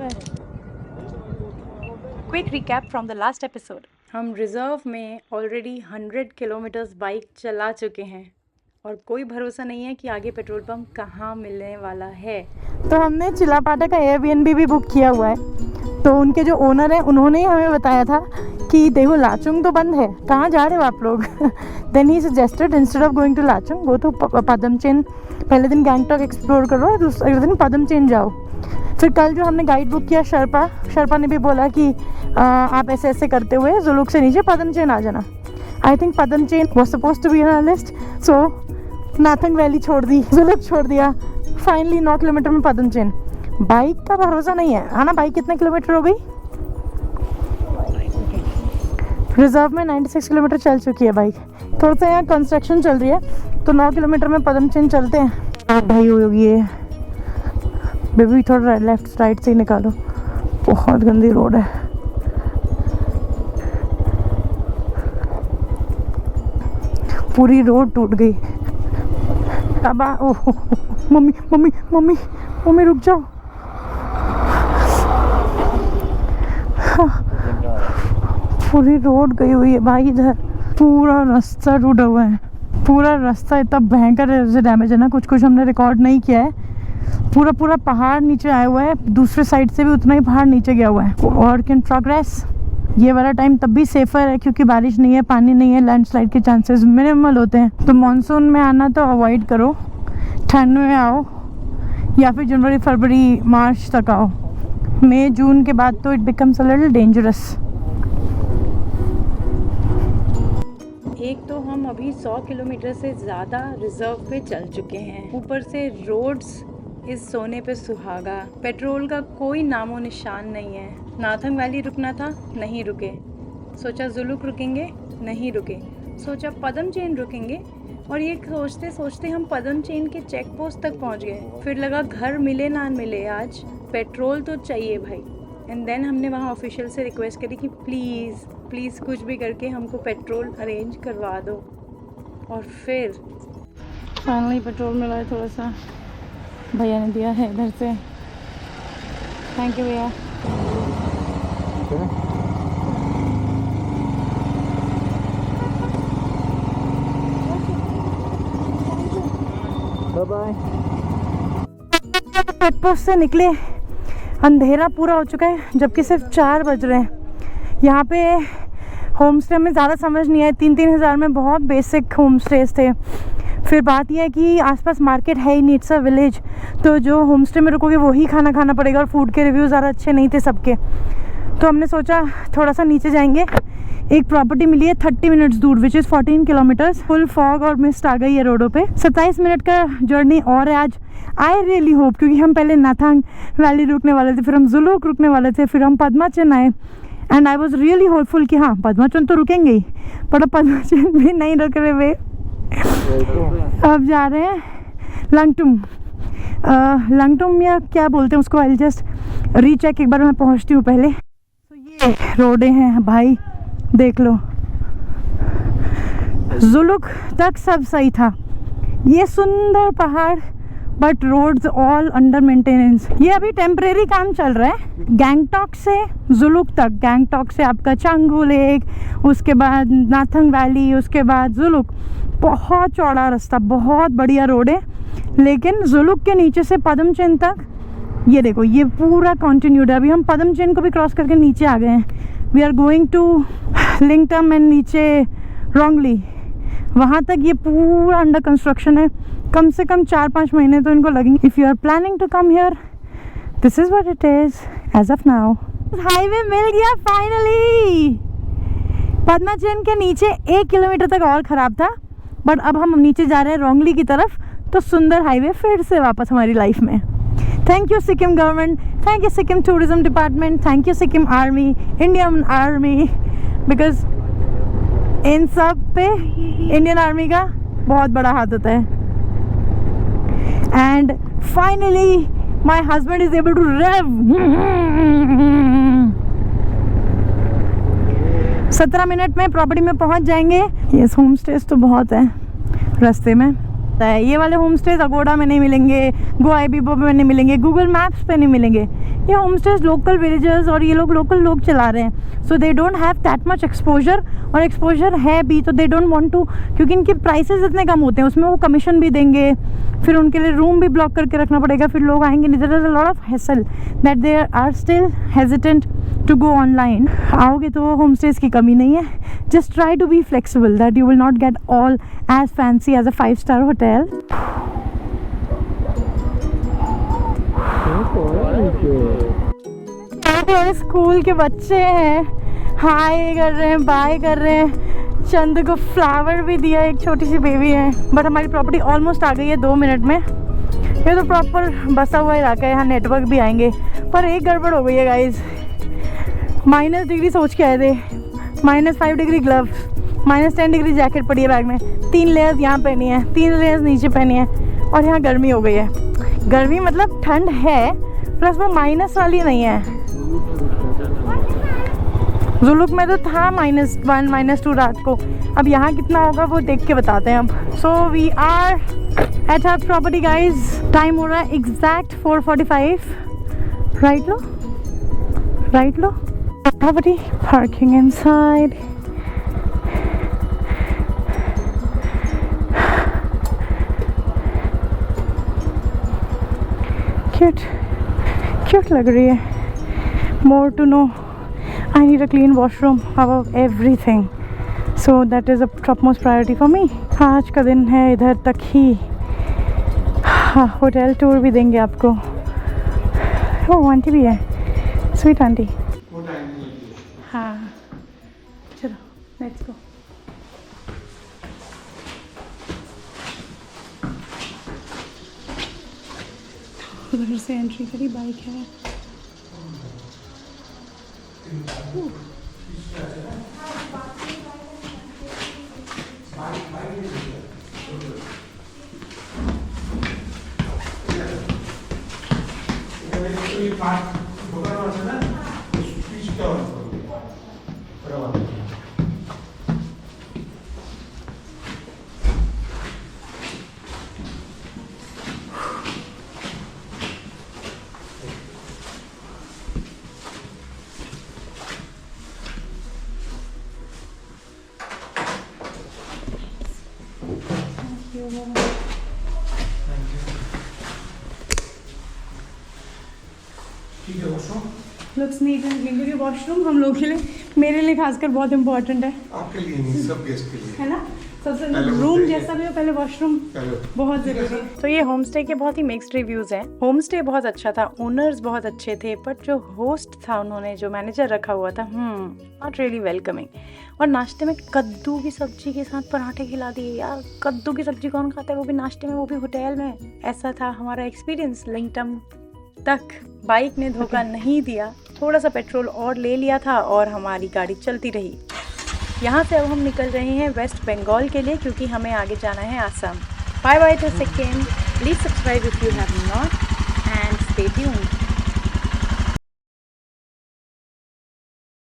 है। Quick recap from the last episode. हम reserve में ऑलरेडी 100 किलोमीटर्स बाइक चला चुके हैं और कोई भरोसा नहीं है कि आगे पेट्रोल पंप कहाँ मिलने वाला है। तो हमने चिलापाटा का एयरबीएनबी भी बुक किया हुआ है। तो उनके जो ओनर हैं उन्होंने ही हमें बताया था कि देखो लाचुंग तो बंद है, कहाँ जा रहे हो आप लोग। Then he suggested instead of going to Lachung go to Padamchen. पहले दिन गैंगटॉक एक्सप्लोर करो, दूसरे दिन पदमचेन जाओ। फिर कल जो हमने गाइड बुक किया शर्पा ने भी बोला कि आप ऐसे ऐसे करते हुए जुलुक से नीचे पदमचेन आ जाना। I think Padamchen was suppose to be on list, so Nathang valley छोड़ दी, जुलुक छोड़ दिया। फाइनली 9 किलोमीटर में पदमचेन। बाइक का भरोसा नहीं है ना। बाइक कितने किलोमीटर हो गई? रिजर्व में 96 किलोमीटर चल चुकी है बाइक। थोड़ा सा यहाँ कंस्ट्रक्शन चल रही है तो 9 किलोमीटर में पदमचेन चलते हैं। भाई होगी ये बेबी, थोड़ा लेफ्ट राइट से ही निकालो, बहुत गंदी रोड है। पूरी रोड टूट गई। अब ओह मम्मी मम्मी मम्मी मम्मी रुक जाओ। पूरी रोड गई हुई है भाई, इधर पूरा रास्ता टूटा हुआ है। पूरा रास्ता इतना भयंकर डैमेज है ना, कुछ कुछ हमने रिकॉर्ड नहीं किया है। पूरा पूरा पहाड़ नीचे आया हुआ है, दूसरे साइड से भी उतना ही पहाड़ नीचे गया हुआ है। Work in progress. ये वाला टाइम तब भी सेफर है क्योंकि बारिश नहीं है, पानी नहीं है, लैंडस्लाइड के चांसेस मिनिमल होते हैं। तो मानसून में आना तो अवॉइड करो, ठंड में आओ या फिर जनवरी फरवरी मार्च तक आओ। मई जून के बाद तो it becomes a little dangerous. एक तो हम अभी 100 किलोमीटर से ज़्यादा रिजर्व पे चल चुके हैं, ऊपर से रोड्स इस सोने पे सुहागा। पेट्रोल का कोई नामो निशान नहीं है। नाथंग वैली रुकना था, नहीं रुके। सोचा जुलुक रुकेंगे, नहीं रुके। सोचा पदमचेन रुकेंगे और ये सोचते सोचते हम पदमचेन के चेक पोस्ट तक पहुंच गए। फिर लगा घर मिले ना मिले, आज पेट्रोल तो चाहिए भाई। एंड देन हमने वहाँ ऑफिशियल से रिक्वेस्ट करी कि प्लीज़ प्लीज़ कुछ भी करके हमको पेट्रोल अरेंज करवा दो। और फिर फाइनली पेट्रोल मिला है, थोड़ा सा भैया ने दिया है इधर से। थैंक यू भैया। Bye bye. चेक पोस्ट से निकले, अंधेरा पूरा हो चुका है जबकि सिर्फ 4 बज रहे हैं। यहाँ पे होम स्टे में ज़्यादा समझ नहीं आया, 3-3 हज़ार में बहुत बेसिक होम स्टेज थे। फिर बात यह है कि आसपास मार्केट है ही नहीं, इट्स अ विलेज। तो जो होम स्टे में रुकोगे वही खाना खाना पड़ेगा और फूड के रिव्यू ज़्यादा अच्छे नहीं थे सबके। तो हमने सोचा थोड़ा सा नीचे जाएंगे। एक प्रॉपर्टी मिली है 30 मिनट्स दूर, which is 14 kilometres. Full fog और मिस्ट आ गई है रोडों पे। 27 मिनट का जर्नी और है आज। आई रियली होप, क्योंकि हम पहले नाथंग वैली रुकने वाले थे, फिर हम जुलुक रुकने वाले थे, फिर हम पदमाचेन आए। And I was really hopeful कि हाँ पदमाचेन तो रुकेंगे ही, बट अब पदमाचेन भी नहीं रुक रहे वे। अब जा रहे हैं लंगटुम। लंगटुम या क्या बोलते हैं उसको, आई जस्ट रीचेक एक बार, मैं पहुंचती हूँ पहले। तो ये रोडें हैं भाई, देख लो। जुलुक तक सब सही था, ये सुंदर पहाड़, but roads all under maintenance. ये अभी टेम्परेरी काम चल रहा है। गैंगटॉक से जुलुक तक, गैंगटॉक से आपका चांगू लेक, उसके बाद नाथंग वैली, उसके बाद जुलुक, बहुत चौड़ा रास्ता, बहुत बढ़िया रोड है। लेकिन जुलुक के नीचे से पदमचेन तक ये देखो, ये पूरा कंटिन्यूड है। अभी हम पदमचेन को भी क्रॉस करके नीचे आ गए हैं। We are going to Lingtam and नीचे रोंगली, वहाँ तक ये पूरा अंडर कंस्ट्रक्शन है। कम से कम 4-5 महीने तो इनको लगेंगे। If you are planning to come here, this is what it is as of now. Highway मिल गया फाइनली। पदमाचेन के नीचे 1 किलोमीटर तक और ख़राब था, बट अब हम नीचे जा रहे हैं रोंगली की तरफ, तो सुंदर हाईवे फिर से वापस हमारी लाइफ में। Thank you Sikkim government, thank you Sikkim tourism department, thank you Sikkim army, Indian army, because in सब पे इंडियन आर्मी का बहुत बड़ा हाथ होता है। And finally my husband is able to rave. 17 minute में प्रॉपर्टी में पहुंच जाएंगे। ये होम स्टेज तो बहुत है रास्ते में। जाता है। ये वाले होम स्टेज अगोड़ा में नहीं मिलेंगे, गोआईबीबो में नहीं मिलेंगे, गूगल मैप्स पे नहीं मिलेंगे। ये होम स्टेज लोकल विलेजर्स और ये लोकल लोग चला रहे हैं, so they don't have that much exposure, और एक्सपोजर है भी तो दे डोंट वांट टू, क्योंकि इनके प्राइसेस इतने कम होते हैं, उसमें वो कमीशन भी देंगे, फिर उनके लिए रूम भी ब्लॉक करके रखना पड़ेगा, फिर लोग आएंगे नहीं। There is a lot of hassle that they are still hesitant to go online. आओगे तो होम स्टेज की कमी नहीं है, just try to be flexible that you will not get all as fancy as a 5-star hotel. School के बच्चे हैं, हाय कर रहे हैं, बाय कर रहे हैं। चंद को फ्लावर भी दिया, एक छोटी सी बेबी है। बट हमारी प्रॉपर्टी ऑलमोस्ट आ गई है 2 मिनट में। ये तो प्रॉपर बसा हुआ इलाका है, यहाँ नेटवर्क भी आएंगे, पर एक गड़बड़ हो गई है गाइज। -, डिग्री सोच के आए थे, -5 डिग्री ग्लव्स, -10 डिग्री जैकेट पड़ी है बैग में, 3 लेयर्स यहाँ पहनी है, 3 लेयर्स नीचे पहनी है, और यहाँ गर्मी हो गई है। गर्मी मतलब ठंड है प्लस वो माइनस वाली नहीं है। जुलुक में तो था -1 -2 रात को, अब यहाँ कितना होगा वो देख के बताते हैं अब। So we are at our property guys. Time हो रहा है exact 4:45। Right low property, parking inside. Cute लग रही है। More to know, I need a clean washroom above everything, so that is a topmost priority for me. आज का दिन है इधर तक ही। हाँ, होटल टूर भी देंगे आपको। ओह, आंटी भी है, स्वीट आंटी। हाँ चलो लेट्स गो। उधर से एंट्री करी, बाइक है। लुक्स नीट एंड क्लीन, क्योंकि वॉशरूम हम लोग के लिए, मेरे लिए खासकर बहुत इंपॉर्टेंट है। आपके लिए नहीं, सब गेस्ट के लिए है ना। सबसे रूम जैसा भी हो, पहले वॉशरूम बहुत जरूरी है। तो ये होम स्टे के बहुत ही मिक्स्ड रिव्यूज हैं। होम स्टे बहुत अच्छा था, ओनर्स बहुत अच्छे थे, बट जो होस्ट था, उन्होंने जो मैनेजर रखा हुआ था, नॉट रियली वेलकमिंग। और नाश्ते में कद्दू की सब्जी के साथ पराठे खिला दिए। यार कद्दू की सब्जी कौन खाता है, वो भी नाश्ते में, वो भी होटल में। ऐसा था हमारा एक्सपीरियंस। लिंगटम तक बाइक ने धोखा नहीं दिया, थोड़ा सा पेट्रोल और ले लिया था और हमारी गाड़ी चलती रही। यहाँ से अब हम निकल रहे हैं वेस्ट बंगाल के लिए, क्योंकि हमें आगे जाना है Assam. Bye bye to Sikkim. Please subscribe if you have not and stay tuned.